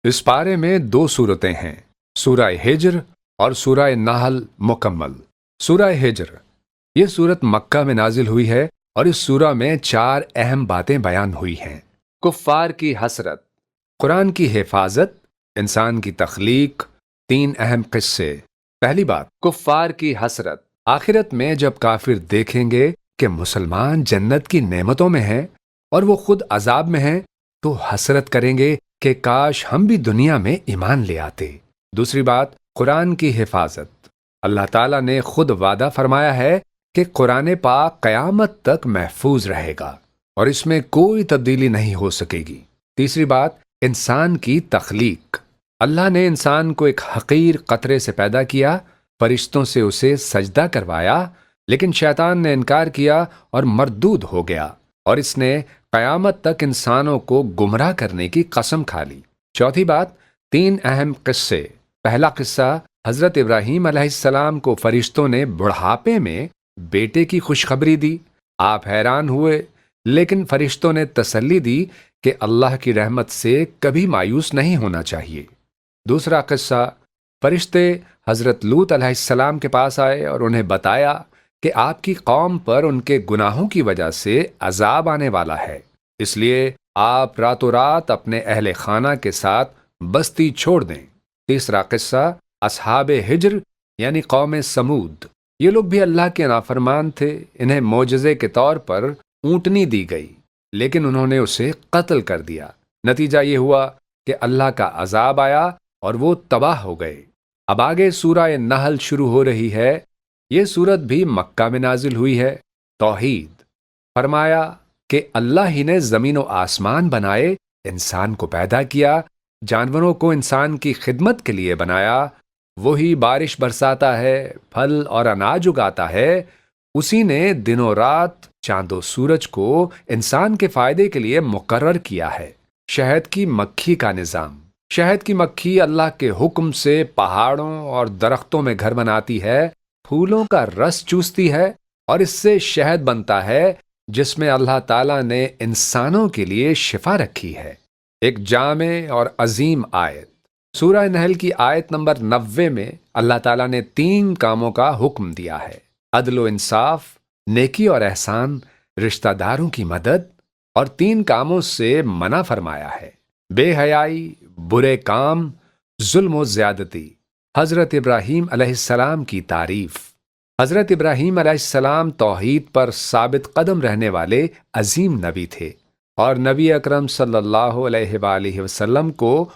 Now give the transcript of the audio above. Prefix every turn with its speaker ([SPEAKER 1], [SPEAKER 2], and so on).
[SPEAKER 1] اس پارے میں دو صورتیں ہیں، سورہ ہجر اور سورہ نحل مکمل۔ سورہ ہجر یہ صورت مکہ میں نازل ہوئی ہے اور اس سورہ میں 4 اہم باتیں بیان ہوئی ہیں۔ کفار کی حسرت، قرآن کی حفاظت، انسان کی تخلیق، 3 اہم قصے۔ پہلی بات، کفار کی حسرت۔ آخرت میں جب کافر دیکھیں گے کہ مسلمان جنت کی نعمتوں میں ہیں اور وہ خود عذاب میں ہیں تو حسرت کریں گے کہ کاش ہم بھی دنیا میں ایمان لے آتے۔ دوسری بات، قرآن کی حفاظت۔ اللہ تعالیٰ نے خود وعدہ فرمایا ہے کہ قرآن پاک قیامت تک محفوظ رہے گا اور اس میں کوئی تبدیلی نہیں ہو سکے گی۔ تیسری بات، انسان کی تخلیق۔ اللہ نے انسان کو ایک حقیر قطرے سے پیدا کیا، فرشتوں سے اسے سجدہ کروایا، لیکن شیطان نے انکار کیا اور مردود ہو گیا، اور اس نے قیامت تک انسانوں کو گمراہ کرنے کی قسم کھا لی۔ چوتھی بات، 3 اہم قصے۔ پہلا قصہ، حضرت ابراہیم علیہ السلام کو فرشتوں نے بڑھاپے میں بیٹے کی خوشخبری دی۔ آپ حیران ہوئے، لیکن فرشتوں نے تسلی دی کہ اللہ کی رحمت سے کبھی مایوس نہیں ہونا چاہیے۔ دوسرا قصہ، فرشتے حضرت لوط علیہ السلام کے پاس آئے اور انہیں بتایا کہ آپ کی قوم پر ان کے گناہوں کی وجہ سے عذاب آنے والا ہے، اس لیے آپ راتوں رات اپنے اہل خانہ کے ساتھ بستی چھوڑ دیں۔ تیسرا قصہ، اصحاب ہجر یعنی قوم سمود۔ یہ لوگ بھی اللہ کے نافرمان تھے، انہیں معجزے کے طور پر اونٹنی دی گئی، لیکن انہوں نے اسے قتل کر دیا۔ نتیجہ یہ ہوا کہ اللہ کا عذاب آیا اور وہ تباہ ہو گئے۔ اب آگے سورہ نحل شروع ہو رہی ہے۔ یہ سورت بھی مکہ میں نازل ہوئی ہے۔ توحید۔ فرمایا کہ اللہ ہی نے زمین و آسمان بنائے، انسان کو پیدا کیا، جانوروں کو انسان کی خدمت کے لیے بنایا، وہی بارش برساتا ہے، پھل اور اناج اگاتا ہے، اسی نے دن و رات، چاند و سورج کو انسان کے فائدے کے لیے مقرر کیا ہے۔ شہد کی مکھی کا نظام۔ شہد کی مکھی اللہ کے حکم سے پہاڑوں اور درختوں میں گھر بناتی ہے، پھولوں کا رس چوستی ہے اور اس سے شہد بنتا ہے جس میں اللہ تعالیٰ نے انسانوں کے لیے شفا رکھی ہے۔ ایک جامع اور عظیم آیت۔ سورہ نحل کی آیت نمبر 90 میں اللہ تعالیٰ نے 3 کاموں کا حکم دیا ہے: عدل و انصاف، نیکی اور احسان، رشتہ داروں کی مدد، اور 3 کاموں سے منع فرمایا ہے: بے حیائی، برے کام، ظلم و زیادتی۔ حضرت ابراہیم علیہ السلام کی تعریف۔ حضرت ابراہیم علیہ السلام توحید پر ثابت قدم رہنے والے عظیم نبی تھے، اور نبی اکرم صلی اللہ علیہ وآلہ وسلم کو